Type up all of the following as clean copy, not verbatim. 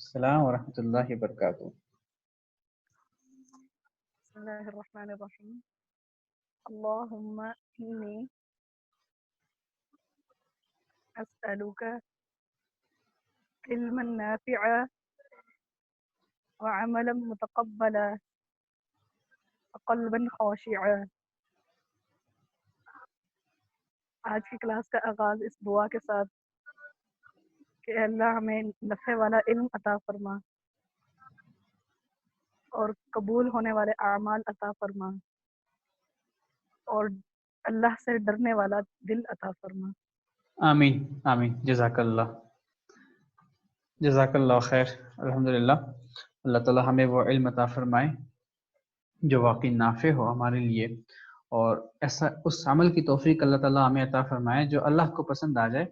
السلام ورحمۃ اللہ وبرکاتہ۔ بسم اللہ الرحمن الرحیم۔ اللہم انی اسألک علما نافعا وعملا متقبلا وقلبا خاشعا۔ آج کی کلاس کا آغاز اس دعا کے ساتھ کہ اللہ ہمیں نفع والا علم عطا فرما اور قبول ہونے والے اعمال عطا فرما اور اللہ سے ڈرنے والا دل عطا فرما۔ آمین آمین، جزاک اللہ خیر۔ الحمدللہ، اللہ تعالیٰ ہمیں وہ علم عطا فرمائے جو واقعی نافع ہو ہمارے لیے، اور ایسا اس عمل کی توفیق اللہ تعالیٰ ہمیں عطا فرمائے جو اللہ کو پسند آ جائے،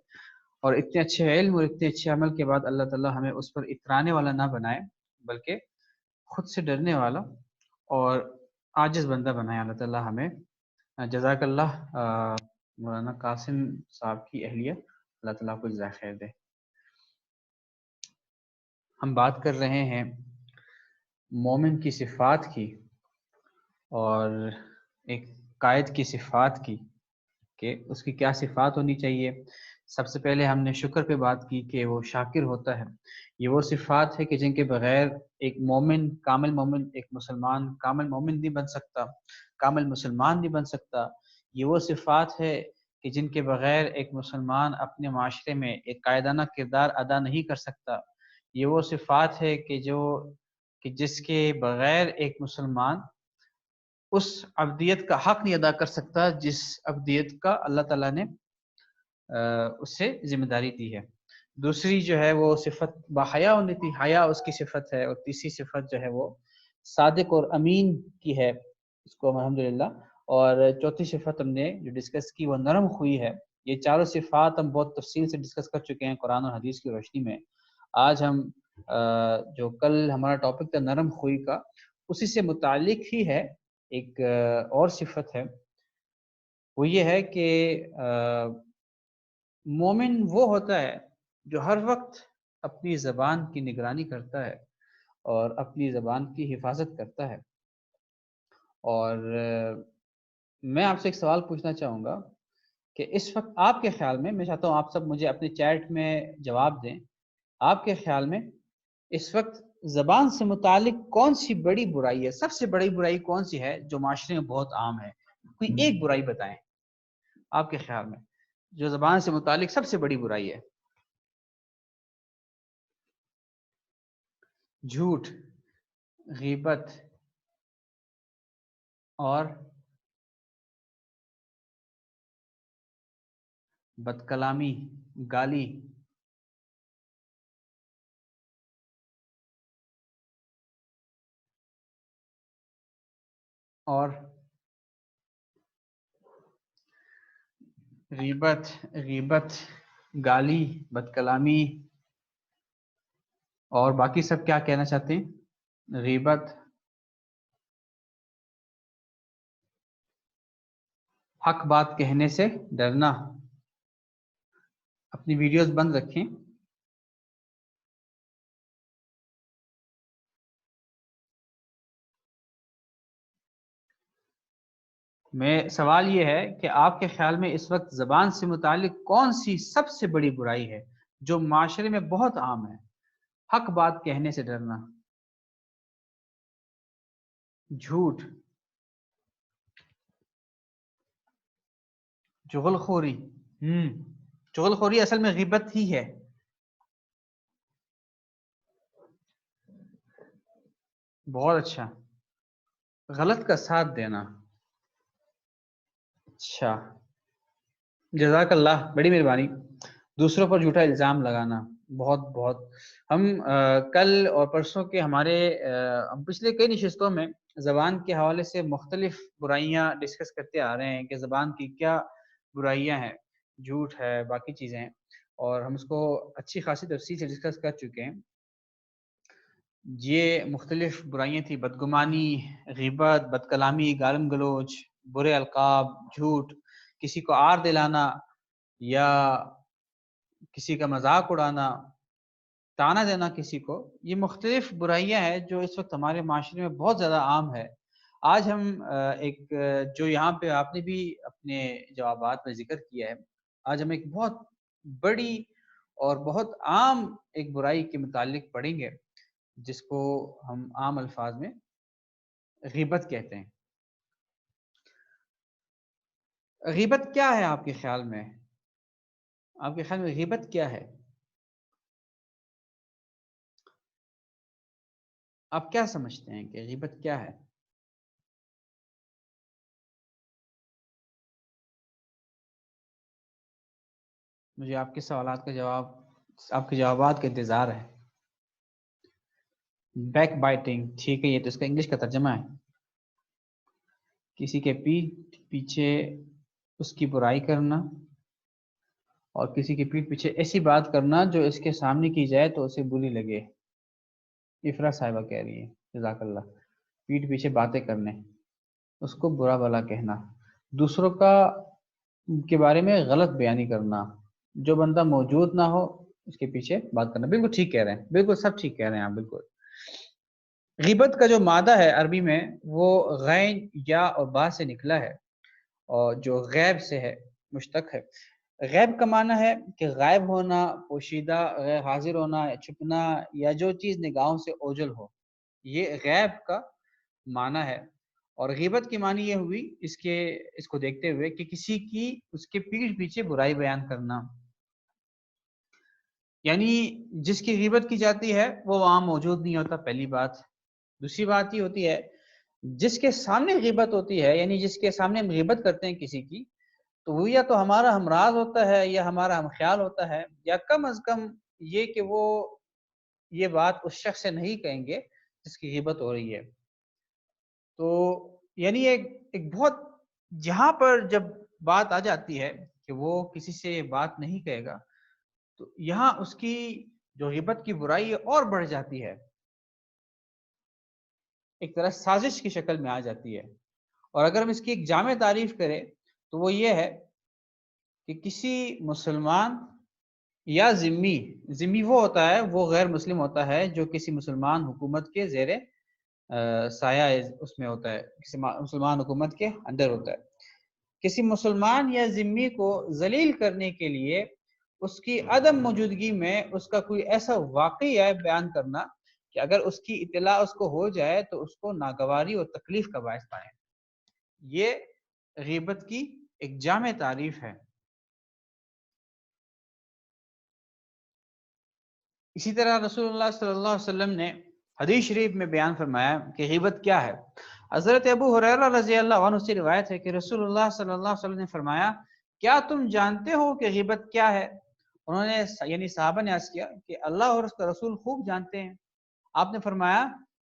اور اتنے اچھے علم اور اتنے اچھے عمل کے بعد اللہ تعالیٰ ہمیں اس پر اترانے والا نہ بنائے، بلکہ خود سے ڈرنے والا اور عاجز بندہ بنائے اللہ تعالیٰ ہمیں۔ جزاک اللہ مولانا قاسم صاحب کی اہلیہ، اللہ تعالیٰ کو جزائے خیر دے۔ ہم بات کر رہے ہیں مومن کی صفات کی اور ایک قائد کی صفات کی، کہ اس کی کیا صفات ہونی چاہیے۔ سب سے پہلے ہم نے شکر پہ بات کی کہ وہ شاکر ہوتا ہے۔ یہ وہ صفات ہے کہ جن کے بغیر ایک مومن، کامل مومن، ایک مسلمان کامل مومن نہیں بن سکتا، کامل مسلمان نہیں بن سکتا۔ یہ وہ صفات ہے کہ جن کے بغیر ایک مسلمان اپنے معاشرے میں ایک قائدانہ کردار ادا نہیں کر سکتا۔ یہ وہ صفات ہے کہ جس کے بغیر ایک مسلمان اس عبدیت کا حق نہیں ادا کر سکتا جس عبدیت کا اللہ تعالیٰ نے اسے ذمہ داری دی ہے۔ دوسری جو ہے وہ صفت باحیا ہونے کی، حیا اس کی صفت ہے، اور تیسری صفت جو ہے وہ صادق اور امین کی ہے، اس کو الحمدللہ۔ اور چوتھی صفت ہم نے جو ڈسکس کی وہ نرم خوئی ہے۔ یہ چاروں صفات ہم بہت تفصیل سے ڈسکس کر چکے ہیں قرآن اور حدیث کی روشنی میں۔ آج ہم جو کل ہمارا ٹاپک تھا نرم خوئی کا، اسی سے متعلق ہی ہے ایک اور صفت ہے، وہ یہ ہے کہ مومن وہ ہوتا ہے جو ہر وقت اپنی زبان کی نگرانی کرتا ہے اور اپنی زبان کی حفاظت کرتا ہے۔ اور میں آپ سے ایک سوال پوچھنا چاہوں گا کہ اس وقت آپ کے خیال میں، میں چاہتا ہوں آپ سب مجھے اپنے چیٹ میں جواب دیں، آپ کے خیال میں اس وقت زبان سے متعلق کون سی بڑی برائی ہے، سب سے بڑی برائی کون سی ہے جو معاشرے میں بہت عام ہے؟ کوئی ایک برائی بتائیں آپ کے خیال میں جو زبان سے متعلق سب سے بڑی برائی ہے۔ جھوٹ، غیبت اور بد کلامی، گالی، اور غیبت، گالی، بد کلامی، اور باقی سب کیا کہنا چاہتے ہیں؟ غیبت، حق بات کہنے سے ڈرنا۔ اپنی ویڈیوز بند رکھیں۔ سوال یہ ہے کہ آپ کے خیال میں اس وقت زبان سے متعلق کون سی سب سے بڑی برائی ہے جو معاشرے میں بہت عام ہے؟ حق بات کہنے سے ڈرنا، جھوٹ، چغل خوری۔ چغل خوری اصل میں غیبت ہی ہے۔ بہت اچھا۔ غلط کا ساتھ دینا، اچھا، جزاک اللہ، بڑی مہربانی۔ دوسروں پر جھوٹا الزام لگانا، بہت بہت۔ ہم کل اور پرسوں کے ہم پچھلے کئی نشستوں میں زبان کے حوالے سے مختلف برائیاں ڈسکس کرتے آ رہے ہیں کہ زبان کی کیا برائیاں ہیں، جھوٹ ہے، باقی چیزیں ہیں، اور ہم اس کو اچھی خاصی تفصیل سے ڈسکس کر چکے ہیں۔ یہ مختلف برائیاں تھیں: بدگمانی، غیبت، بد کلامی، گالم گلوچ، برے القاب، جھوٹ، کسی کو آر دلانا یا کسی کا مذاق اڑانا، تانا دینا کسی کو، یہ مختلف برائیاں ہیں جو اس وقت ہمارے معاشرے میں بہت زیادہ عام ہے۔ آج ہم ایک جو یہاں پہ آپ نے بھی اپنے جوابات میں ذکر کیا ہے، آج ہم ایک بہت بڑی اور بہت عام ایک برائی کے متعلق پڑھیں گے، جس کو ہم عام الفاظ میں غیبت کہتے ہیں۔ غیبت کیا ہے آپ کے خیال میں؟ آپ کے خیال میں غیبت کیا ہے؟ آپ کیا سمجھتے ہیں کہ غیبت کیا ہے؟ مجھے آپ کے سوالات کا جواب، آپ کے جوابات کا انتظار ہے۔ بیک بائٹنگ، ٹھیک ہے، یہ تو اس کا انگلش کا ترجمہ ہے۔ کسی کے پیٹھ پیچھے اس کی برائی کرنا اور کسی کے پیٹھ پیچھے ایسی بات کرنا جو اس کے سامنے کی جائے تو اسے بری لگے۔ افرا صاحبہ کہہ رہی ہے، جزاک اللہ۔ پیٹھ پیچھے باتیں کرنے، اس کو برا بھلا کہنا، دوسروں کا کے بارے میں غلط بیانی کرنا، جو بندہ موجود نہ ہو اس کے پیچھے بات کرنا۔ بالکل ٹھیک کہہ رہے ہیں، بالکل سب ٹھیک کہہ رہے ہیں آپ، بالکل۔ غیبت کا جو مادہ ہے عربی میں وہ غین یا اور با سے نکلا ہے، اور جو غیب سے ہے، مشتق ہے۔ غیب کا معنی ہے کہ غائب ہونا، پوشیدہ، غیر حاضر ہونا، چھپنا، یا جو چیز نگاہوں سے اوجھل ہو، یہ غیب کا معنی ہے۔ اور غیبت کی معنی یہ ہوئی اس کو دیکھتے ہوئے کہ کسی کی اس کے پیٹھ پیچھے برائی بیان کرنا، یعنی جس کی غیبت کی جاتی ہے وہ وہاں موجود نہیں ہوتا، پہلی بات۔ دوسری بات یہ ہوتی ہے جس کے سامنے غیبت ہوتی ہے، یعنی جس کے سامنے ہم غیبت کرتے ہیں کسی کی، تو وہ یا تو ہمارا ہمراز ہوتا ہے یا ہمارا ہم خیال ہوتا ہے، یا کم از کم یہ کہ وہ یہ بات اس شخص سے نہیں کہیں گے جس کی غیبت ہو رہی ہے۔ تو یعنی ایک بہت، جہاں پر جب بات آ جاتی ہے کہ وہ کسی سے یہ بات نہیں کہے گا، تو یہاں اس کی جو غیبت کی برائی ہے اور بڑھ جاتی ہے، ایک طرح سازش کی شکل میں آ جاتی ہے۔ اور اگر ہم اس کی ایک جامع تعریف کریں تو وہ یہ ہے کہ کسی مسلمان یا ذمی وہ ہوتا ہے، وہ غیر مسلم ہوتا ہے جو کسی مسلمان حکومت کے زیر سایہ اس میں ہوتا ہے، کسی مسلمان حکومت کے اندر ہوتا ہے۔ کسی مسلمان یا ذمی کو ذلیل کرنے کے لیے اس کی عدم موجودگی میں اس کا کوئی ایسا واقعہ بیان کرنا کہ اگر اس کی اطلاع اس کو ہو جائے تو اس کو ناگواری اور تکلیف کا باعث بنے، یہ غیبت کی ایک جامع تعریف ہے۔ اسی طرح رسول اللہ صلی اللہ علیہ وسلم نے حدیث شریف میں بیان فرمایا کہ غیبت کیا ہے۔ حضرت ابو ہریرہ رضی اللہ عنہ سے روایت ہے کہ رسول اللہ صلی اللہ علیہ وسلم نے فرمایا، کیا تم جانتے ہو کہ غیبت کیا ہے؟ انہوں نے یعنی صحابہ نے عرض کیا کہ اللہ اور اس کا رسول خوب جانتے ہیں۔ آپ نے فرمایا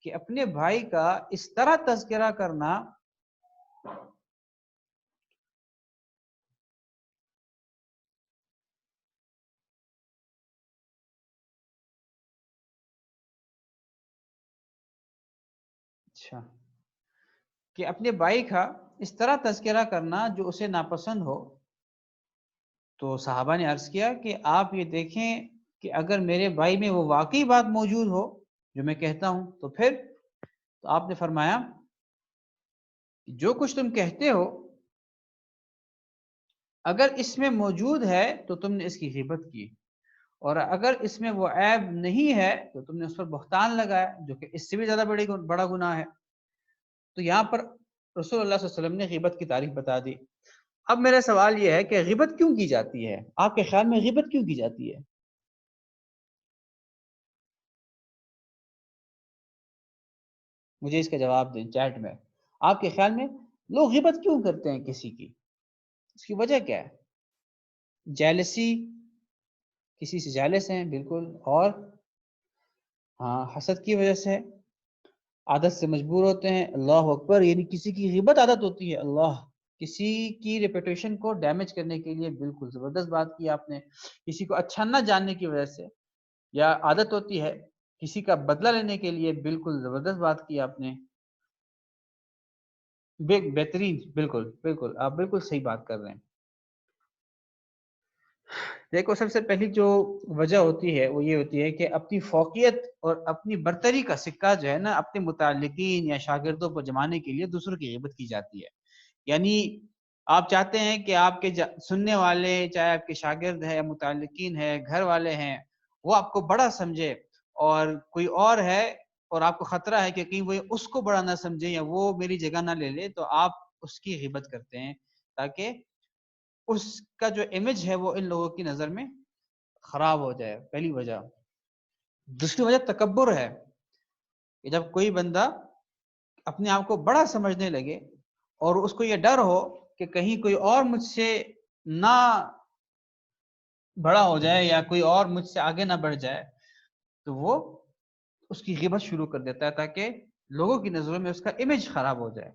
کہ اپنے بھائی کا اس طرح تذکرہ کرنا اچھا کہ اپنے بھائی کا اس طرح تذکرہ کرنا جو اسے ناپسند ہو، تو صحابہ نے عرض کیا کہ آپ یہ دیکھیں کہ اگر میرے بھائی میں وہ واقعی بات موجود ہو جو میں کہتا ہوں تو پھر، تو آپ نے فرمایا جو کچھ تم کہتے ہو اگر اس میں موجود ہے تو تم نے اس کی غیبت کی، اور اگر اس میں وہ عیب نہیں ہے تو تم نے اس پر بہتان لگایا، جو کہ اس سے بھی زیادہ بڑا گناہ ہے۔ تو یہاں پر رسول اللہ صلی اللہ علیہ وسلم نے غیبت کی تعریف بتا دی۔ اب میرا سوال یہ ہے کہ غیبت کیوں کی جاتی ہے؟ آپ کے خیال میں غیبت کیوں کی جاتی ہے؟ مجھے اس کا جواب دیں چیٹ میں۔ آپ کے خیال میں لوگ غیبت کیوں کرتے ہیں کسی کی؟ اس کی وجہ کیا ہے؟ جیلسی، کسی سے جیلس ہیں، بالکل، اور ہاں حسد کی وجہ سے، عادت سے مجبور ہوتے ہیں، اللہ اکبر، یعنی کسی کی غیبت عادت ہوتی ہے، اللہ، کسی کی ریپوٹیشن کو ڈیمیج کرنے کے لیے، بالکل زبردست بات کی آپ نے، کسی کو اچھا نہ جاننے کی وجہ سے، یا عادت ہوتی ہے کسی کا بدلہ لینے کے لیے، بالکل زبردست بات کی آپ نے، بہترین، بالکل بالکل آپ بالکل صحیح بات کر رہے ہیں۔ دیکھو سب سے پہلی جو وجہ ہوتی ہے وہ یہ ہوتی ہے کہ اپنی فوقیت اور اپنی برتری کا سکہ جو ہے نا اپنے متعلقین یا شاگردوں پر جمانے کے لیے دوسروں کی غیبت کی جاتی ہے. یعنی آپ چاہتے ہیں کہ آپ کے سننے والے چاہے آپ کے شاگرد ہیں یا متعلقین ہیں گھر والے ہیں وہ آپ کو بڑا سمجھے، اور کوئی اور ہے اور آپ کو خطرہ ہے کہ کہیں وہ اس کو بڑا نہ سمجھے یا وہ میری جگہ نہ لے لے، تو آپ اس کی غیبت کرتے ہیں تاکہ اس کا جو امیج ہے وہ ان لوگوں کی نظر میں خراب ہو جائے. پہلی وجہ. دوسری وجہ تکبر ہے کہ جب کوئی بندہ اپنے آپ کو بڑا سمجھنے لگے اور اس کو یہ ڈر ہو کہ کہیں کوئی اور مجھ سے نہ بڑا ہو جائے یا کوئی اور مجھ سے آگے نہ بڑھ جائے، تو وہ اس کی غیبت شروع کر دیتا ہے تاکہ لوگوں کی نظروں میں اس کا امیج خراب ہو جائے.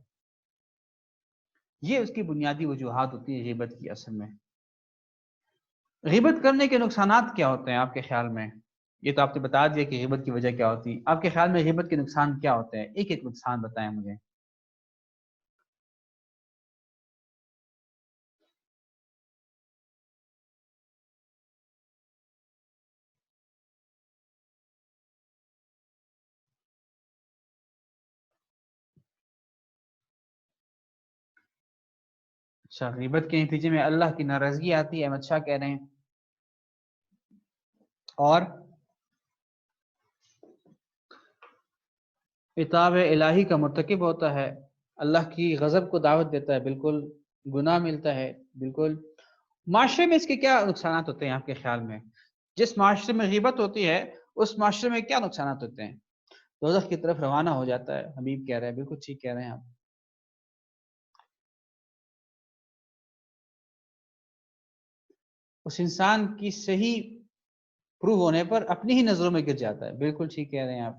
یہ اس کی بنیادی وجوہات ہوتی ہے غیبت کی. اصل میں غیبت کرنے کے نقصانات کیا ہوتے ہیں آپ کے خیال میں؟ یہ تو آپ نے بتا دیا کہ غیبت کی وجہ کیا ہوتی ہے. آپ کے خیال میں غیبت کے نقصان کیا ہوتے ہیں؟ ایک ایک نقصان بتائیں مجھے. اچھا، غیبت کے نتیجے میں اللہ کی ناراضگی آتی ہے، احمد شاہ کہہ رہے ہیں. اور عتاب الہی کا مرتکب ہوتا ہے، اللہ کی غضب کو دعوت دیتا ہے، بالکل گناہ ملتا ہے. بالکل. معاشرے میں اس کے کیا نقصانات ہوتے ہیں آپ کے خیال میں؟ جس معاشرے میں غیبت ہوتی ہے اس معاشرے میں کیا نقصانات ہوتے ہیں؟ دوزخ کی طرف روانہ ہو جاتا ہے، حبیب کہہ رہے ہیں. بالکل ٹھیک کہہ رہے ہیں آپ. اس انسان کی صحیح پروو ہونے پر اپنی ہی نظروں میں گر جاتا ہے. بالکل ٹھیک کہہ رہے ہیں آپ.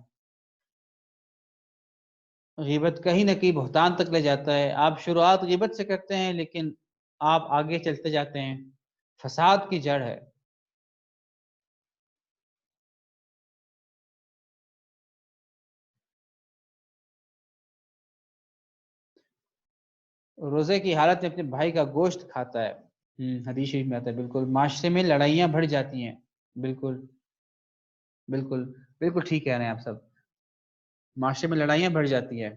غیبت کہیں نہ کہیں بہتان تک لے جاتا ہے. آپ شروعات غیبت سے کرتے ہیں لیکن آپ آگے چلتے جاتے ہیں. فساد کی جڑ ہے. روزے کی حالت میں اپنے بھائی کا گوشت کھاتا ہے. حدیث شریف میں آتا ہے. بالکل. معاشرے میں لڑائیاں بڑھ جاتی ہیں. بالکل بالکل بالکل ٹھیک کہہ رہے ہیں آپ سب. معاشرے میں لڑائیاں بڑھ جاتی ہیں.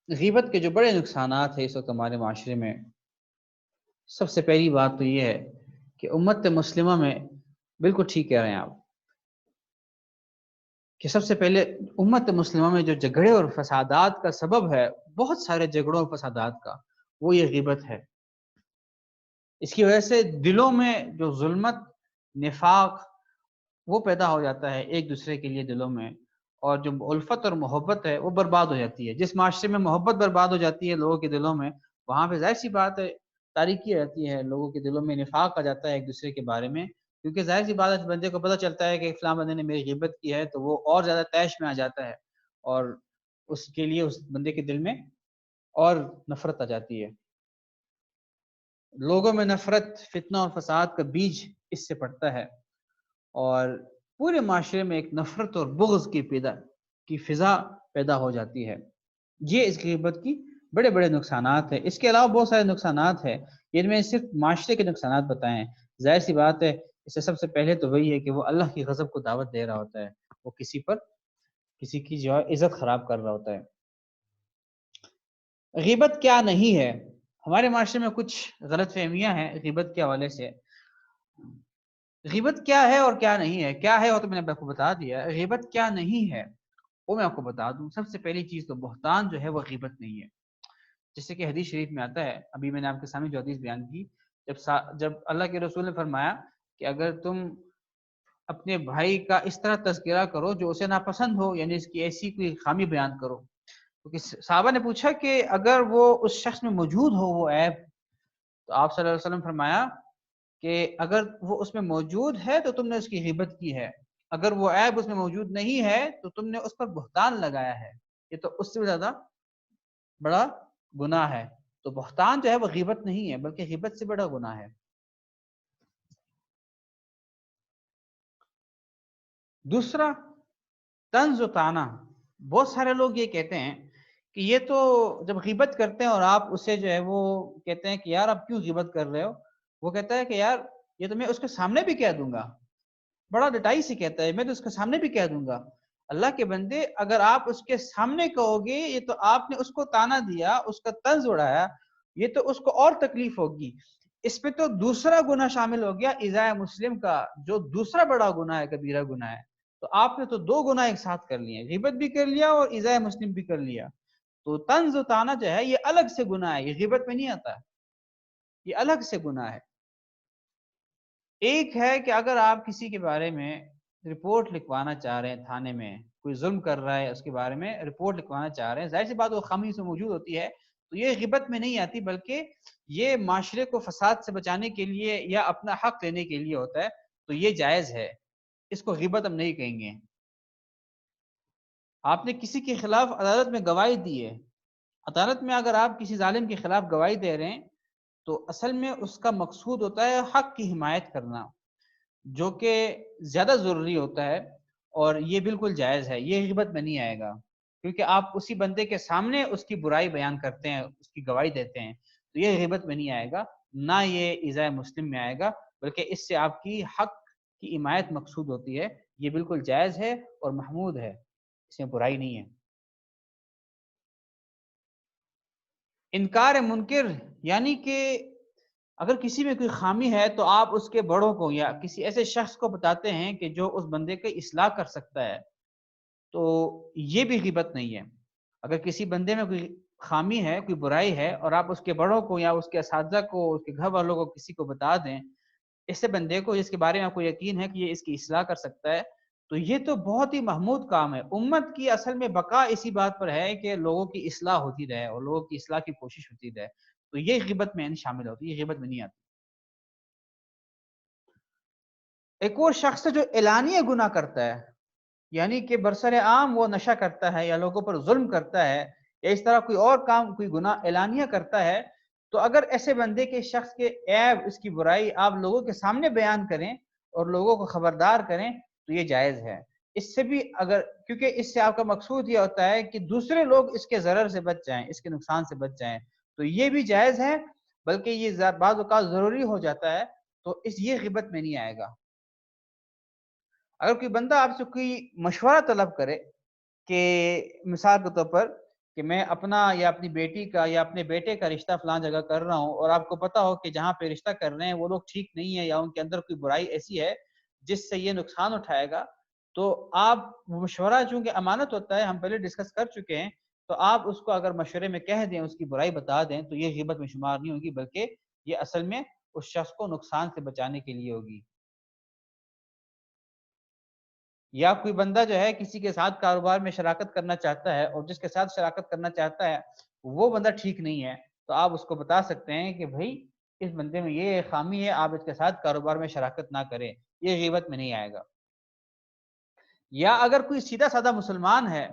غیبت کے جو بڑے نقصانات ہیں اس وقت ہمارے معاشرے میں، سب سے پہلی بات تو یہ ہے کہ امت مسلمہ میں، بالکل ٹھیک کہہ رہے ہیں آپ، کہ سب سے پہلے امت مسلمہ میں جو جھگڑے اور فسادات کا سبب ہے، بہت سارے جھگڑوں اور فسادات کا، وہ یہ غیبت ہے. اس کی وجہ سے دلوں میں جو ظلمت، نفاق وہ پیدا ہو جاتا ہے ایک دوسرے کے لیے دلوں میں، اور جو الفت اور محبت ہے وہ برباد ہو جاتی ہے. جس معاشرے میں محبت برباد ہو جاتی ہے لوگوں کے دلوں میں، وہاں پہ ظاہر سی بات ہے تاریکی رہتی ہے، لوگوں کے دلوں میں نفاق آ جاتا ہے ایک دوسرے کے بارے میں. کیونکہ ظاہر سی بات ہے بندے کو پتہ چلتا ہے کہ فلاں بندے نے میری غیبت کی ہے تو وہ اور زیادہ طیش میں آ جاتا ہے، اور اس کے لیے اس بندے کے دل میں اور نفرت آ جاتی ہے. لوگوں میں نفرت، فتنہ اور فساد کا بیج اس سے پڑتا ہے، اور پورے معاشرے میں ایک نفرت اور بغض کی فضا پیدا ہو جاتی ہے. یہ اس غیبت کی بڑے بڑے نقصانات ہیں. اس کے علاوہ بہت سارے نقصانات ہیں، ان میں صرف معاشرے کے نقصانات بتائے ہیں. ظاہر سی بات ہے اس سے سب سے پہلے تو وہی ہے کہ وہ اللہ کی غضب کو دعوت دے رہا ہوتا ہے، وہ کسی کی جو ہے عزت خراب کر رہا ہوتا ہے. غیبت کیا نہیں ہے؟ ہمارے معاشرے میں کچھ غلط فہمیاں ہیں غیبت کے حوالے سے. غیبت کیا ہے اور کیا نہیں ہے؟ کیا ہے وہ تو میں نے آپ کو بتا دیا. غیبت کیا نہیں ہے وہ میں آپ کو بتا دوں. سب سے پہلی چیز تو بہتان جو ہے وہ غیبت نہیں ہے. جیسے کہ حدیث شریف میں آتا ہے، ابھی میں نے آپ کے سامنے جو حدیث بیان کی، جب اللہ کے رسول نے فرمایا کہ اگر تم اپنے بھائی کا اس طرح تذکرہ کرو جو اسے ناپسند ہو، یعنی اس کی ایسی کوئی خامی بیان کرو، کیونکہ صحابہ نے پوچھا کہ اگر وہ اس شخص میں موجود ہو وہ عیب، تو آپ صلی اللہ علیہ وسلم فرمایا کہ اگر وہ اس میں موجود ہے تو تم نے اس کی غیبت کی ہے، اگر وہ عیب اس میں موجود نہیں ہے تو تم نے اس پر بہتان لگایا ہے. یہ تو اس سے بھی زیادہ بڑا گناہ ہے. تو بہتان جو ہے وہ غیبت نہیں ہے بلکہ غیبت سے بڑا گناہ ہے. دوسرا، طنز و طعنہ. بہت سارے لوگ یہ کہتے ہیں کہ یہ تو جب غیبت کرتے ہیں اور آپ اسے جو ہے وہ کہتے ہیں کہ یار آپ کیوں غیبت کر رہے ہو، وہ کہتا ہے کہ یار یہ تو میں اس کے سامنے بھی کہہ دوں گا. بڑا ڈٹائی سے کہتا ہے میں تو اس کے سامنے بھی کہہ دوں گا. اللہ کے بندے اگر آپ اس کے سامنے کہو گے یہ تو آپ نے اس کو تانا دیا, اس کا طنز اڑایا, یہ تو اس کو اور تکلیف ہوگی. اس میں تو دوسرا گناہ شامل ہو گیا ایذاء مسلم کا, جو دوسرا بڑا گناہ ہے, کبیرہ گناہ ہے. تو آپ نے تو دو گناہ ایک ساتھ کر لیے, غیبت بھی کر لیا اور ایذاء مسلم بھی کر لیا. تو طنز و تانا جو ہے یہ الگ سے گناہ ہے, یہ غیبت میں نہیں آتا, یہ الگ سے گناہ ہے. ایک ہے کہ اگر آپ کسی کے بارے میں رپورٹ لکھوانا چاہ رہے ہیں, تھانے میں کوئی ظلم کر رہا ہے اس کے بارے میں رپورٹ لکھوانا چاہ رہے ہیں, ظاہر سی بات وہ خامی سے موجود ہوتی ہے, تو یہ غیبت میں نہیں آتی, بلکہ یہ معاشرے کو فساد سے بچانے کے لیے یا اپنا حق لینے کے لیے ہوتا ہے, تو یہ جائز ہے, اس کو غیبت ہم نہیں کہیں گے. آپ نے کسی کے خلاف عدالت میں گواہی دی ہے, عدالت میں اگر آپ کسی ظالم کے خلاف گواہی دے رہے ہیں تو اصل میں اس کا مقصود ہوتا ہے حق کی حمایت کرنا, جو کہ زیادہ ضروری ہوتا ہے, اور یہ بالکل جائز ہے, یہ غیبت میں نہیں آئے گا, کیونکہ آپ اسی بندے کے سامنے اس کی برائی بیان کرتے ہیں, اس کی گواہی دیتے ہیں, تو یہ غیبت میں نہیں آئے گا, نہ یہ ایذاء مسلم میں آئے گا, بلکہ اس سے آپ کی حق کی حمایت مقصود ہوتی ہے. یہ بالکل جائز ہے اور محمود ہے, اس میں برائی نہیں ہے. انکار منکر یعنی کہ اگر کسی میں کوئی خامی ہے تو آپ اس کے بڑوں کو یا کسی ایسے شخص کو بتاتے ہیں کہ جو اس بندے کی اصلاح کر سکتا ہے, تو یہ بھی غیبت نہیں ہے. اگر کسی بندے میں کوئی خامی ہے, کوئی برائی ہے, اور آپ اس کے بڑوں کو یا اس کے اساتذہ کو, اس کے گھر والوں کو, کسی کو بتا دیں, ایسے بندے کو جس کے بارے میں آپ کو یقین ہے کہ یہ اس کی اصلاح کر سکتا ہے, تو یہ تو بہت ہی محمود کام ہے. امت کی اصل میں بقا اسی بات پر ہے کہ لوگوں کی اصلاح ہوتی رہے اور لوگوں کی اصلاح کی کوشش ہوتی رہے, تو یہ غیبت میں نہیں شامل ہوتی, یہ غیبت میں نہیں آتی. ایک اور شخص جو اعلانیہ گناہ کرتا ہے, یعنی کہ برسر عام وہ نشہ کرتا ہے یا لوگوں پر ظلم کرتا ہے یا اس طرح کوئی اور کام, کوئی گناہ اعلانیہ کرتا ہے, تو اگر ایسے بندے کے شخص کے عیب, اس کی برائی آپ لوگوں کے سامنے بیان کریں اور لوگوں کو خبردار کریں, تو یہ جائز ہے. اس سے بھی اگر, کیونکہ اس سے آپ کا مقصود یہ ہوتا ہے کہ دوسرے لوگ اس کے ضرر سے بچ جائیں, اس کے نقصان سے بچ جائیں, تو یہ بھی جائز ہے, بلکہ یہ بعض اوقات ضروری ہو جاتا ہے, تو یہ غیبت میں نہیں آئے گا. اگر کوئی بندہ آپ سے کوئی مشورہ طلب کرے کہ مثال کے طور پر کہ میں اپنا یا اپنی بیٹی کا یا اپنے بیٹے کا رشتہ فلان جگہ کر رہا ہوں, اور آپ کو پتا ہو کہ جہاں پہ رشتہ کر رہے ہیں وہ لوگ ٹھیک نہیں ہے یا ان کے اندر کوئی برائی ایسی ہے جس سے یہ نقصان اٹھائے گا, تو آپ مشورہ, چونکہ امانت ہوتا ہے, ہم پہلے ڈسکس کر چکے ہیں, تو آپ اس کو اگر مشورے میں کہہ دیں, اس کی برائی بتا دیں, تو یہ غیبت میں شمار نہیں ہوگی, بلکہ یہ اصل میں اس شخص کو نقصان سے بچانے کے لیے ہوگی. یا کوئی بندہ جو ہے کسی کے ساتھ کاروبار میں شراکت کرنا چاہتا ہے, اور جس کے ساتھ شراکت کرنا چاہتا ہے وہ بندہ ٹھیک نہیں ہے, تو آپ اس کو بتا سکتے ہیں کہ بھائی اس بندے میں یہ خامی ہے, آپ اس کے ساتھ کاروبار میں شراکت نہ کریں, یہ غیبت میں نہیں آئے گا. یا اگر کوئی سیدھا سادہ مسلمان ہے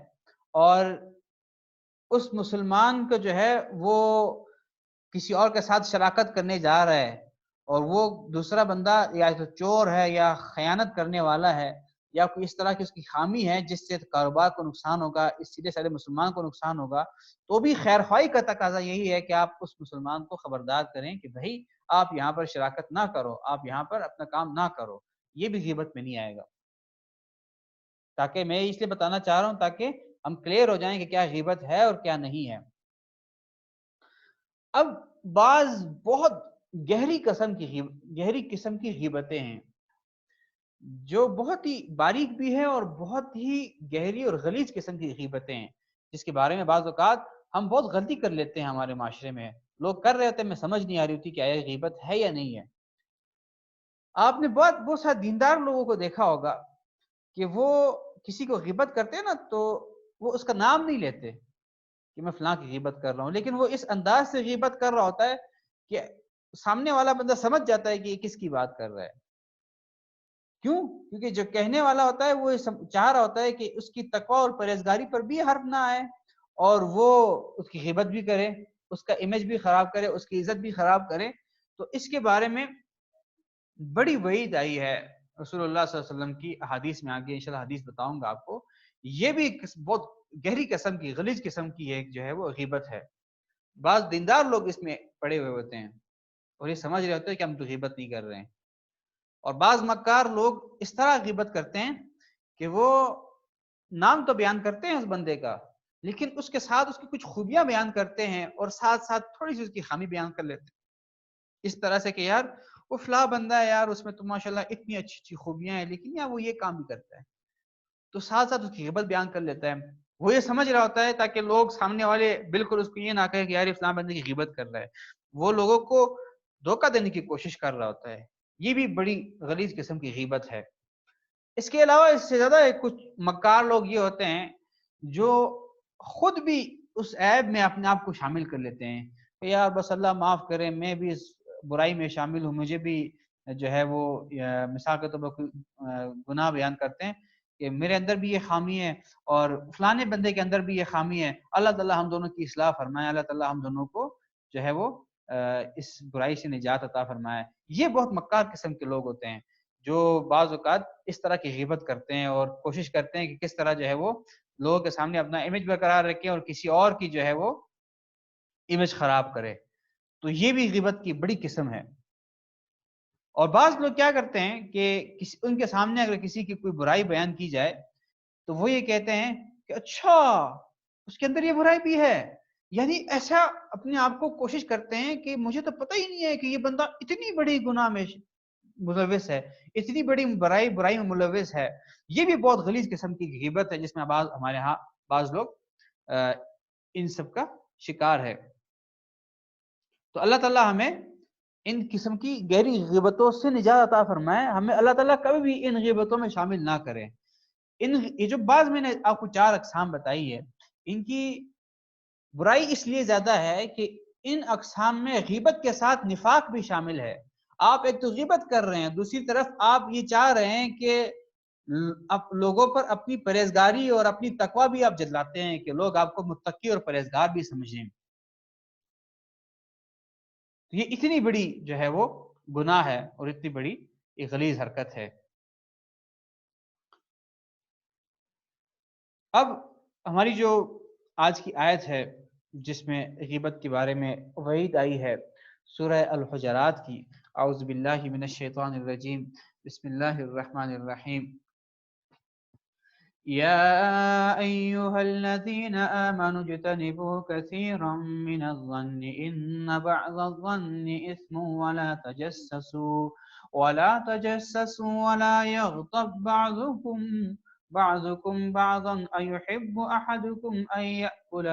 اور اس مسلمان کو جو ہے وہ کسی اور کے ساتھ شراکت کرنے جا رہا ہے, اور وہ دوسرا بندہ یا تو چور ہے یا خیانت کرنے والا ہے یا کوئی اس طرح کی اس کی خامی ہے جس سے کاروبار کو نقصان ہوگا, اس سیدھے سادے مسلمان کو نقصان ہوگا, تو بھی خیر خواہی کا تقاضا یہی ہے کہ آپ اس مسلمان کو خبردار کریں کہ بھائی آپ یہاں پر شراکت نہ کرو, آپ یہاں پر اپنا کام نہ کرو. یہ بھی غیبت میں نہیں آئے گا. تاکہ میں اس لیے بتانا چاہ رہا ہوں تاکہ ہم کلیئر ہو جائیں کہ کیا غیبت ہے اور کیا نہیں ہے. اب بعض بہت گہری قسم کی غیبتیں ہیں جو بہت ہی باریک بھی ہے اور بہت ہی گہری اور غلیظ قسم کی غیبتیں ہیں, جس کے بارے میں بعض اوقات ہم بہت غلطی کر لیتے ہیں. ہمارے معاشرے میں لوگ کر رہے ہوتے ہیں, میں سمجھ نہیں آ رہی ہوتی کہ یہ غیبت ہے یا نہیں ہے. آپ نے بہت سارے دیندار لوگوں کو دیکھا ہوگا کہ وہ کسی کو غیبت کرتے ہیں نا, تو وہ اس کا نام نہیں لیتے کہ میں فلاں کی غیبت کر رہا ہوں, لیکن وہ اس انداز سے غیبت کر رہا ہوتا ہے کہ سامنے والا بندہ سمجھ جاتا ہے کہ یہ کس کی بات کر رہا ہے. کیوں؟ کیونکہ جو کہنے والا ہوتا ہے وہ چاہ رہا ہوتا ہے کہ اس کی تقوی اور پرہیزگاری پر بھی حرف نہ آئے, اور وہ اس کی غیبت بھی کرے, اس کا امیج بھی خراب کرے, اس کی عزت بھی خراب کرے. تو اس کے بارے میں بڑی وعید آئی ہے رسول اللہ صلی اللہ علیہ وسلم کی احادیث میں, آگے انشاءاللہ حدیث بتاؤں گا آپ کو. یہ بھی بہت گہری قسم کی, غلیظ قسم کی ایک جو ہے وہ غیبت ہے. بعض دیندار لوگ اس میں پڑے ہوئے ہوتے ہیں اور یہ سمجھ رہے ہوتے ہیں کہ ہم تو غیبت نہیں کر رہے ہیں. اور بعض مکار لوگ اس طرح غیبت کرتے ہیں کہ وہ نام تو بیان کرتے ہیں اس بندے کا، لیکن اس کے ساتھ اس کی کچھ خوبیاں بیان کرتے ہیں اور ساتھ ساتھ تھوڑی سی اس کی خامی بیان کر لیتے ہیں، اس طرح سے کہ یار وہ فلاں بندہ ہے یار، اس میں تو ماشاءاللہ اتنی اچھی اچھی خوبیاں ہیں، لیکن یار وہ یہ کام بھی کرتا ہے، تو ساتھ ساتھ اس کی غیبت بیان کر لیتا ہے۔ وہ یہ سمجھ رہا ہوتا ہے تاکہ لوگ سامنے والے بالکل اس کو یہ نہ کہیں کہ یار یہ فلاں بندے کی غیبت کر رہا ہے، وہ لوگوں کو دھوکہ دینے کی کوشش کر رہا ہوتا ہے۔ یہ بھی بڑی غلیظ قسم کی غیبت ہے۔ اس کے علاوہ اس سے زیادہ کچھ مکار لوگ یہ ہوتے ہیں جو خود بھی اس عیب میں اپنے آپ کو شامل کر لیتے ہیں کہ یار بس اللہ معاف کرے، میں بھی اس برائی میں شامل ہوں، مجھے بھی جو ہے وہ مثال کے طور پر گناہ بیان کرتے ہیں کہ میرے اندر بھی یہ خامی ہے اور فلانے بندے کے اندر بھی یہ خامی ہے، اللہ تعالیٰ ہم دونوں کی اصلاح فرمائے، اللہ تعالیٰ ہم دونوں کو جو ہے وہ اس برائی سے نجات عطا فرمائے۔ یہ بہت مکار قسم کے لوگ ہوتے ہیں جو بعض اوقات اس طرح کی غیبت کرتے ہیں اور کوشش کرتے ہیں کہ کس طرح جو ہے وہ لوگوں کے سامنے اپنا امیج برقرار رکھیں اور کسی اور کی جو ہے وہ امیج خراب کرے، تو یہ بھی غیبت کی بڑی قسم ہے۔ اور بعض لوگ کیا کرتے ہیں کہ ان کے سامنے اگر کسی کی کوئی برائی بیان کی جائے تو وہ یہ کہتے ہیں کہ اچھا اس کے اندر یہ برائی بھی ہے، یعنی ایسا اپنے آپ کو کوشش کرتے ہیں کہ مجھے تو پتہ ہی نہیں ہے کہ یہ بندہ اتنی بڑی گناہ میں ملوث ہے، اتنی بڑی برائی میں ملوث ہے۔ یہ بھی بہت غلیظ قسم کی غیبت ہے جس میں ہمارے ہاں بعض لوگ ان سب کا شکار ہے۔ تو اللہ تعالیٰ ہمیں ان قسم کی گہری غیبتوں سے نجات عطا فرمائے، ہمیں اللہ تعالیٰ کبھی بھی ان غیبتوں میں شامل نہ کرے۔ یہ جو بعض میں نے آپ کو 4 اقسام بتائی ہے، ان کی برائی اس لیے زیادہ ہے کہ ان اقسام میں غیبت کے ساتھ نفاق بھی شامل ہے۔ آپ ایک تو غیبت کر رہے ہیں، دوسری طرف آپ یہ چاہ رہے ہیں کہ لوگوں پر اپنی پرہیزگاری اور اپنی تقوی بھی آپ جتلاتے ہیں کہ لوگ آپ کو متقی اور پرہیزگار بھی سمجھیں۔ یہ اتنی بڑی جو ہے وہ گناہ ہے اور اتنی بڑی ایک غلیظ حرکت ہے۔ اب ہماری جو آج کی آیت ہے جس میں غیبت کے بارے میں وعید آئی ہے، سورہ الحجرات کی۔ اعوذ باللہ من الشیطان الرجیم، بسم اللہ الرحمن الرحیم۔ یا ایہا الذین آمنوا اجتنبوا کثیرا من الظن ان بعض الظن اثم ولا تجسسوا ولا یغتب بعضكم بعضا أيحب أحدكم أن يأكل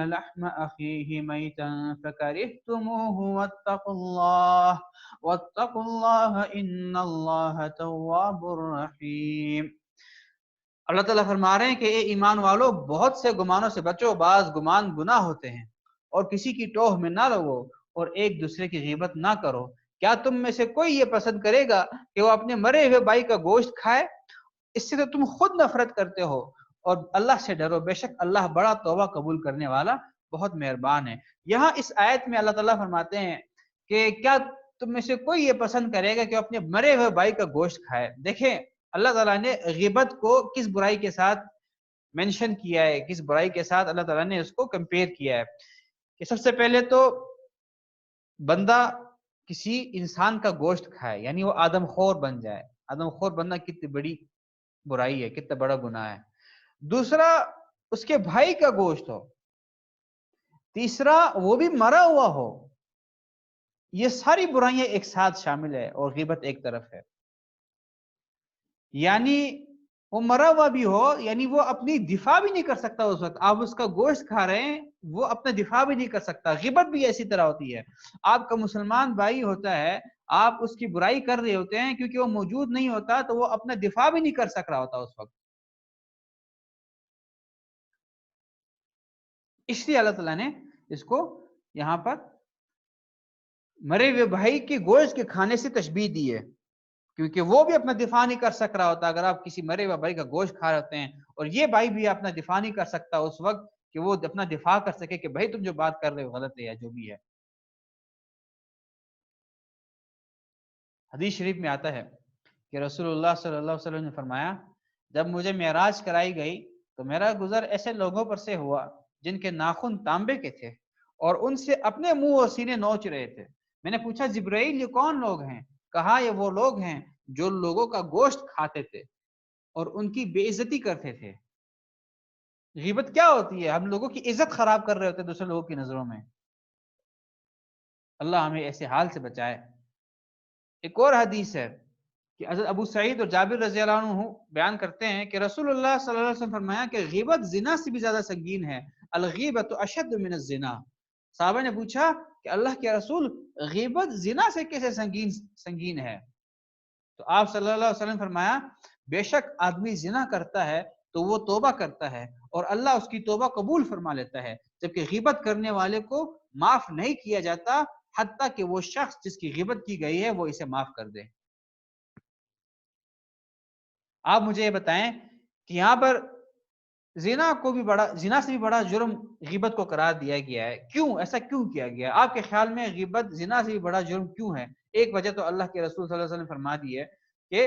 لحم أخيه ميتا فكرهتموه واتقوا الله إن الله تواب رحيم۔ اللہ تعالیٰ فرما رہے ہیں کہ اے ایمان والو، بہت سے گمانوں سے بچو، بعض گمان گناہ ہوتے ہیں، اور کسی کی ٹوہ میں نہ لگو اور ایک دوسرے کی غیبت نہ کرو۔ کیا تم میں سے کوئی یہ پسند کرے گا کہ وہ اپنے مرے ہوئے بھائی کا گوشت کھائے؟ اس سے تو تم خود نفرت کرتے ہو، اور اللہ سے ڈرو، بے شک اللہ بڑا توبہ قبول کرنے والا بہت مہربان ہے۔ یہاں اس آیت میں اللہ تعالیٰ فرماتے ہیں کہ کیا تم میں سے کوئی یہ پسند کرے گا کہ اپنے مرے ہوئے بھائی کا گوشت کھائے؟ دیکھیں اللہ تعالیٰ نے غیبت کو کس برائی کے ساتھ مینشن کیا ہے، کس برائی کے ساتھ اللہ تعالیٰ نے اس کو کمپیئر کیا ہے کہ سب سے پہلے تو بندہ کسی انسان کا گوشت کھائے، یعنی وہ آدم خور بن جائے۔ آدم خور بننا کتنی بڑی برائی ہے، کتنا بڑا گناہ ہے۔ دوسرا اس کے بھائی کا گوشت ہو، تیسرا وہ بھی مرا ہوا ہو۔ یہ ساری برائیاں ایک ساتھ شامل ہے اور غیبت ایک طرف ہے، یعنی وہ مرا ہوا بھی ہو، یعنی وہ اپنی دفاع بھی نہیں کر سکتا اس وقت، آپ اس کا گوشت کھا رہے ہیں، وہ اپنا دفاع بھی نہیں کر سکتا۔ غیبت بھی ایسی طرح ہوتی ہے، آپ کا مسلمان بھائی ہوتا ہے، آپ اس کی برائی کر رہے ہوتے ہیں، کیونکہ وہ موجود نہیں ہوتا تو وہ اپنا دفاع بھی نہیں کر سک رہا ہوتا اس وقت۔ اس لیے اللہ تعالیٰ نے اس کو یہاں پر مرے ہوئے بھائی کے گوشت کے کھانے سے تشبیہ دی ہے، کیونکہ وہ بھی اپنا دفاع نہیں کر سک رہا ہوتا۔ اگر آپ کسی مرے ہوئے بھائی کا گوشت کھا رہے ہوتے ہیں اور یہ بھائی بھی اپنا دفاع نہیں کر سکتا اس وقت کہ وہ اپنا دفاع کر سکے کہ بھائی تم جو بات کر رہے ہو غلط ہے یا جو بھی ہے۔ حدیث شریف میں آتا ہے کہ رسول اللہ صلی اللہ علیہ وسلم نے فرمایا، جب مجھے معراج کرائی گئی تو میرا گزر ایسے لوگوں پر سے ہوا جن کے ناخن تانبے کے تھے اور ان سے اپنے منہ اور سینے نوچ رہے تھے۔ میں نے پوچھا جبرائیل یہ کون لوگ ہیں؟ کہا یہ وہ لوگ ہیں جو لوگوں کا گوشت کھاتے تھے اور ان کی بے عزتی کرتے تھے۔ غیبت کیا ہوتی ہے؟ ہم لوگوں کی عزت خراب کر رہے ہوتے ہیں دوسرے لوگوں کی نظروں میں۔ اللہ ہمیں ایسے حال سے بچائے۔ ایک اور حدیث ہے کہ حضرت ابو سعید اور جابر رضی اللہ عنہ بیان کرتے ہیں کہ رسول اللہ صلی اللہ علیہ وسلم فرمایا کہ غیبت زنا سے بھی زیادہ سنگین ہے، الغیبت اشد من الزنا۔ صحابہ نے پوچھا کہ اللہ کے رسول غیبت زنا سے کیسے سنگین ہے؟ تو آپ صلی اللہ علیہ وسلم فرمایا بے شک آدمی زنا کرتا ہے تو وہ توبہ کرتا ہے اور اللہ اس کی توبہ قبول فرما لیتا ہے، جبکہ غیبت کرنے والے کو معاف نہیں کیا جاتا حتیٰ کہ وہ شخص جس کی غیبت کی گئی ہے وہ اسے معاف کر دے۔ آپ مجھے یہ بتائیں کہ یہاں پر زنا سے بھی بڑا جرم غیبت کو قرار دیا گیا ہے، کیوں؟ ایسا کیوں کیا گیا؟ آپ کے خیال میں غیبت زنا سے بھی بڑا جرم کیوں ہے؟ ایک وجہ تو اللہ کے رسول صلی اللہ علیہ وسلم فرما دی ہے کہ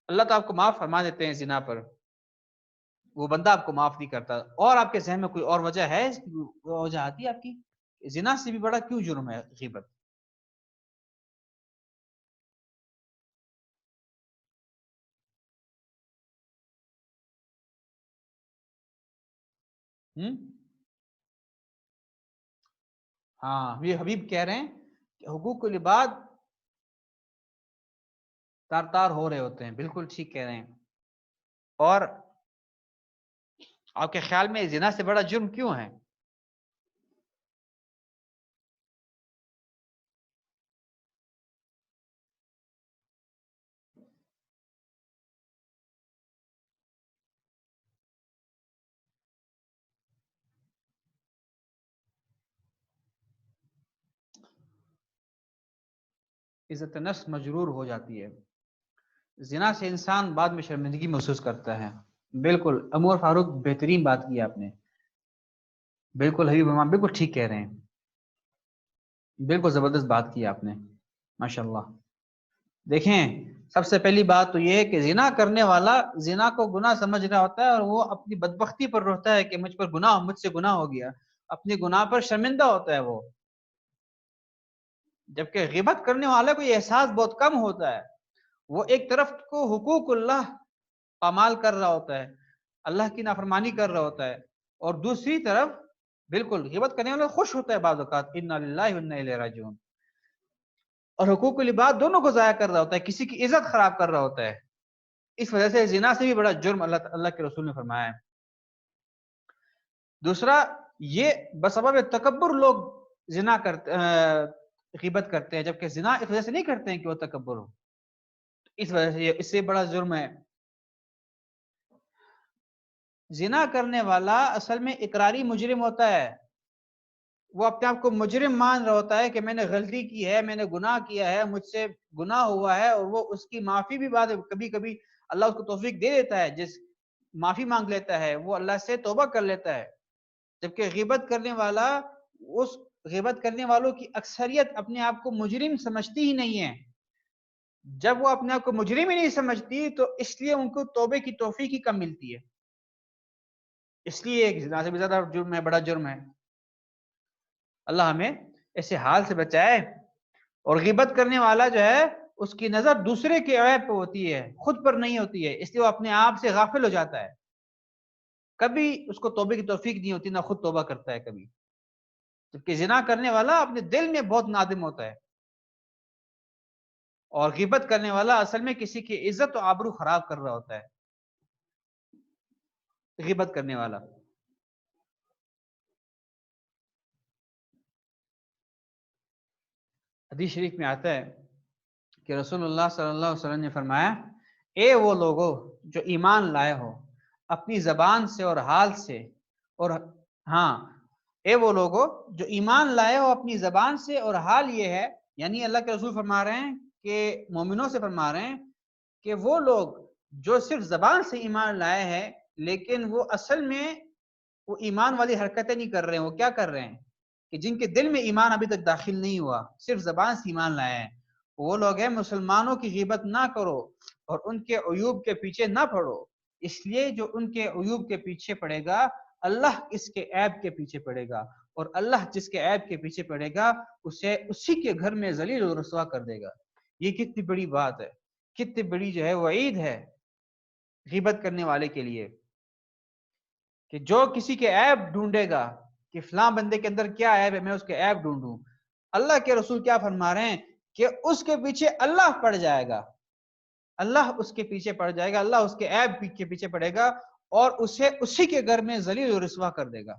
اللہ تو آپ کو معاف فرما دیتے ہیں زنا پر، وہ بندہ آپ کو معاف نہیں کرتا۔ اور آپ کے ذہن میں کوئی اور وجہ ہے؟ وجہ آتی ہے آپ کی زنا سے بھی بڑا کیوں جرم ہے غیبت؟ ہاں، یہ حبیب کہہ رہے ہیں کہ حقوق العباد تار تار ہو رہے ہوتے ہیں، بالکل ٹھیک کہہ رہے ہیں۔ اور آپ کے خیال میں زنا سے بڑا جرم کیوں ہے؟ عزت نفس مجرور ہو جاتی ہے، زنا سے انسان بعد میں شرمندگی محسوس کرتا ہے۔ بالکل عمر فاروق بہترین بات کی آپ نے، بالکل حبیب امام بالکل ٹھیک کہہ رہے ہیں، بالکل زبردست بات کی آپ نے، ماشاءاللہ۔ دیکھیں سب سے پہلی بات تو یہ ہے کہ زنا کرنے والا زنا کو گناہ سمجھ رہا ہوتا ہے اور وہ اپنی بدبختی پر روتا ہے کہ مجھ سے گناہ ہو گیا، اپنی گناہ پر شرمندہ ہوتا ہے وہ۔ جبکہ غیبت کرنے والے کو یہ احساس بہت کم ہوتا ہے، وہ ایک طرف کو حقوق اللہ پامال کر رہا ہوتا ہے، اللہ کی نافرمانی کر رہا ہوتا ہے، اور دوسری طرف بالکل غیبت کرنے والا خوش ہوتا ہے بعض اوقات، انا للہ و انا الیہ راجعون، اور حقوق العباد دونوں کو ضائع کر رہا ہوتا ہے، کسی کی عزت خراب کر رہا ہوتا ہے۔ اس وجہ سے زنا سے بھی بڑا جرم اللہ کے رسول نے فرمایا ہے۔ دوسرا یہ بسبب تکبر لوگ زنا غیبت کرتے ہیں، جبکہ زنا اس وجہ سے نہیں کرتے ہیں کہ وہ تکبر ہو، اس وجہ سے اس سے بڑا جرم ہے۔ زنا کرنے والا اصل میں اقراری مجرم ہوتا ہے، وہ اپنے آپ کو مجرم مان رہا ہوتا ہے کہ میں نے غلطی کی ہے، میں نے گناہ کیا ہے، مجھ سے گناہ ہوا ہے، اور وہ اس کی معافی بھی کبھی کبھی اللہ اس کو توفیق دے دیتا ہے، جس معافی مانگ لیتا ہے وہ اللہ سے توبہ کر لیتا ہے۔ جبکہ غیبت کرنے والا اس غیبت کرنے والوں کی اکثریت اپنے آپ کو مجرم سمجھتی ہی نہیں ہے۔ جب وہ اپنے آپ کو مجرم ہی نہیں سمجھتی تو اس لیے ان کو توبے کی توفیق ہی کم ملتی ہے، اس لیے زنا سے بھی زیادہ جرم ہے، بڑا جرم ہے۔ اللہ ہمیں ایسے حال سے بچائے۔ اور غیبت کرنے والا جو ہے اس کی نظر دوسرے کے عیب پہ ہوتی ہے، خود پر نہیں ہوتی ہے، اس لیے وہ اپنے آپ سے غافل ہو جاتا ہے، کبھی اس کو توبے کی توفیق نہیں ہوتی، نہ خود توبہ کرتا ہے کبھی۔ جبکہ زنا کرنے والا اپنے دل میں بہت نادم ہوتا ہے، اور غیبت کرنے والا اصل میں کسی کی عزت و آبرو خراب کر رہا ہوتا ہے، غیبت کرنے والا۔ حدیث شریف میں آتا ہے کہ رسول اللہ صلی اللہ علیہ وسلم نے فرمایا اے وہ لوگو جو ایمان لائے ہو اپنی زبان سے اور حال سے، اور ہاں اے وہ لوگو جو ایمان لائے ہو اپنی زبان سے اور حال یہ ہے، یعنی اللہ کے رسول فرما رہے ہیں کہ مومنوں سے فرما رہے ہیں کہ وہ لوگ جو صرف زبان سے ایمان لائے ہیں لیکن وہ اصل میں وہ ایمان والی حرکتیں نہیں کر رہے ہیں، وہ کیا کر رہے ہیں کہ جن کے دل میں ایمان ابھی تک داخل نہیں ہوا، صرف زبان سے ایمان لائے ہیں، وہ لوگ ہیں مسلمانوں کی غیبت نہ کرو اور ان کے عیوب کے پیچھے نہ پڑو، اس لیے جو ان کے عیوب کے پیچھے پڑے گا اللہ اس کے عیب کے پیچھے پڑے گا، اور اللہ جس کے عیب کے پیچھے پڑے گا اسے اسی کے گھر میں ذلیل و رسوا کر دے گا۔ یہ کتنی بڑی بات ہے، کتنی بڑی جو ہے وعید ہے غیبت کرنے والے کے لیے، کہ جو کسی کے عیب ڈھونڈے گا کہ فلاں بندے کے اندر کیا عیب ہے، میں اس کے عیب ڈھونڈوں، اللہ کے رسول کیا فرما رہے ہیں کہ اس کے پیچھے اللہ پڑ جائے گا، اللہ اس کے پیچھے پڑ جائے گا، اللہ اس کے عیب کے پیچھے پڑے گا اور اسے اسی کے گھر میں ذلیل و رسوا کر دے گا۔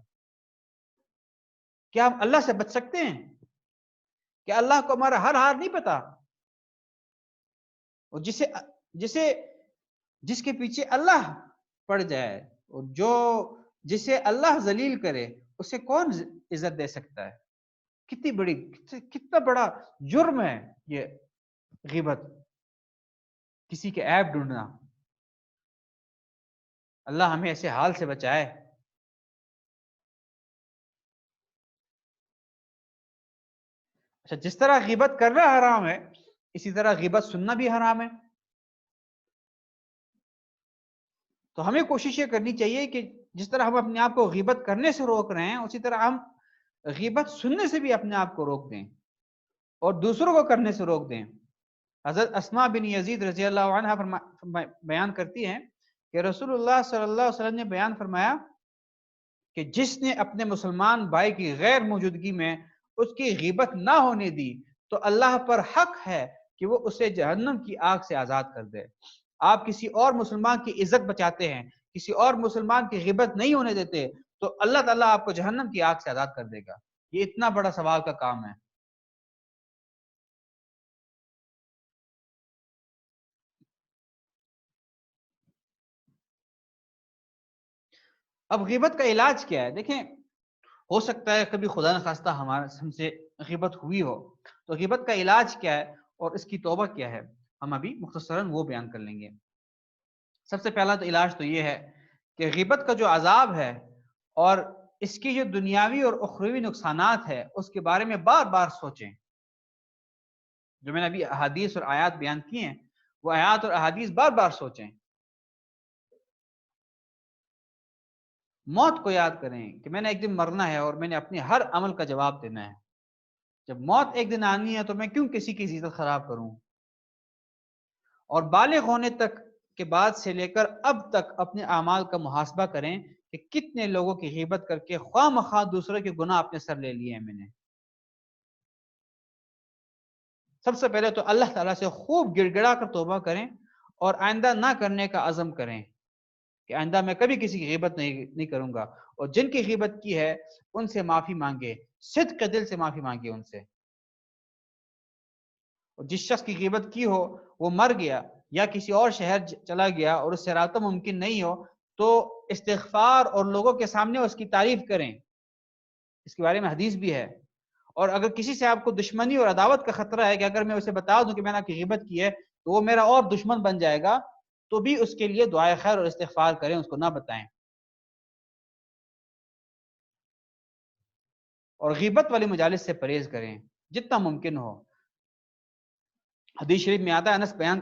کیا ہم اللہ سے بچ سکتے ہیں؟ کیا اللہ کو ہمارا ہر حال نہیں پتا؟ اور جس کے پیچھے اللہ پڑ جائے اور جسے اللہ ذلیل کرے اسے کون عزت دے سکتا ہے؟ کتنا بڑا جرم ہے یہ غیبت، کسی کے عیب ڈھونڈنا۔ اللہ ہمیں ایسے حال سے بچائے۔ اچھا، جس طرح غیبت کرنا حرام ہے اسی طرح غیبت سننا بھی حرام ہے۔ تو ہمیں کوشش یہ کرنی چاہیے کہ جس طرح ہم اپنے آپ کو غیبت کرنے سے روک رہے ہیں اسی طرح ہم غیبت سننے سے بھی اپنے آپ کو روک دیں اور دوسروں کو کرنے سے روک دیں۔ حضرت اسماء بن یزید رضی اللہ عنہ بیان کرتی ہیں کہ رسول اللہ صلی اللہ علیہ وسلم نے بیان فرمایا کہ جس نے اپنے مسلمان بھائی کی غیر موجودگی میں اس کی غیبت نہ ہونے دی تو اللہ پر حق ہے کہ وہ اسے جہنم کی آگ سے آزاد کر دے۔ آپ کسی اور مسلمان کی عزت بچاتے ہیں، کسی اور مسلمان کی غیبت نہیں ہونے دیتے تو اللہ تعالیٰ آپ کو جہنم کی آگ سے آزاد کر دے گا۔ یہ اتنا بڑا ثواب کا کام ہے۔ اب غیبت کا علاج کیا ہے؟ دیکھیں، ہو سکتا ہے کبھی خدا نخواستہ ہم سے غیبت ہوئی ہو، تو غیبت کا علاج کیا ہے اور اس کی توبہ کیا ہے، ہم ابھی مختصراً وہ بیان کر لیں گے۔ سب سے پہلا تو علاج تو یہ ہے کہ غیبت کا جو عذاب ہے اور اس کی جو دنیاوی اور اخروی نقصانات ہے اس کے بارے میں بار بار سوچیں۔ جو میں نے ابھی احادیث اور آیات بیان کی ہیں وہ آیات اور احادیث بار بار سوچیں۔ موت کو یاد کریں کہ میں نے ایک دن مرنا ہے اور میں نے اپنے ہر عمل کا جواب دینا ہے۔ جب موت ایک دن آنی ہے تو میں کیوں کسی کی عزت خراب کروں؟ اور بالغ ہونے تک کے بعد سے لے کر اب تک اپنے اعمال کا محاسبہ کریں کہ کتنے لوگوں کی غیبت کر کے خواہ مخواہ دوسروں کے گناہ اپنے سر لے لیے ہیں میں نے۔ سب سے پہلے تو اللہ تعالیٰ سے خوب گڑ گڑا کر توبہ کریں اور آئندہ نہ کرنے کا عزم کریں کہ آئندہ میں کبھی کسی کی غیبت نہیں کروں گا، اور جن کی غیبت کی ہے ان سے معافی مانگے، صدق کے دل سے معافی مانگے ان سے۔ اور جس شخص کی غیبت کی ہو وہ مر گیا یا کسی اور شہر چلا گیا اور اس سے رابطہ ممکن نہیں ہو تو استغفار اور لوگوں کے سامنے اس کی تعریف کریں، اس کے بارے میں حدیث بھی ہے۔ اور اگر کسی سے آپ کو دشمنی اور عداوت کا خطرہ ہے کہ اگر میں اسے بتا دوں کہ میں نے آپ کی غیبت کی ہے تو وہ میرا اور دشمن بن جائے گا، تو بھی اس کے لیے دعائے خیر اور استغفار کریں، اس کو نہ بتائیں۔ اور غیبت والی مجالس سے پرہیز کریں جتنا ممکن ہو۔ حدیث شریف میں آتا ہے،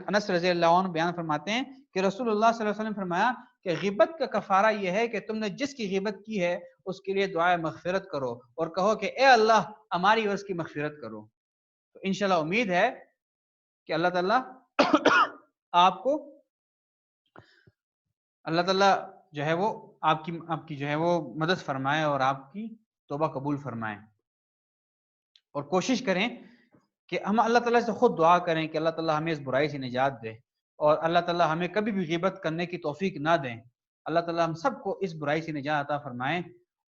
انس رضی اللہ عنہ بیان فرماتے ہیں کہ رسول اللہ صلی اللہ علیہ وسلم فرمایا کہ غیبت کا کفارہ یہ ہے کہ تم نے جس کی غیبت کی ہے اس کے لیے دعائے مغفرت کرو اور کہو کہ اے اللہ ہماری اور اس کی مغفرت کرو۔ تو انشاءاللہ امید ہے کہ اللہ تعالیٰ آپ کو اللہ تعالیٰ جو ہے وہ آپ کی جو ہے وہ مدد فرمائے اور آپ کی توبہ قبول فرمائے۔ اور کوشش کریں کہ ہم اللہ تعالیٰ سے خود دعا کریں کہ اللہ تعالیٰ ہمیں اس برائی سے نجات دے، اور اللہ تعالیٰ ہمیں کبھی بھی غیبت کرنے کی توفیق نہ دیں۔ اللہ تعالیٰ ہم سب کو اس برائی سے نجات عطا فرمائیں،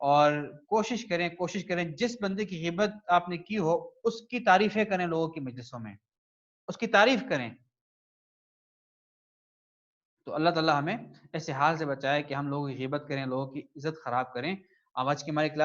اور کوشش کریں جس بندے کی غیبت آپ نے کی ہو اس کی تعریفیں کریں لوگوں کی مجلسوں میں، اس کی تعریف کریں۔ تو اللہ تعالیٰ ہمیں ایسے حال سے بچائے کہ ہم لوگوں کی غیبت کریں، لوگوں کی عزت خراب کریں۔ آج کی ہماری کلاس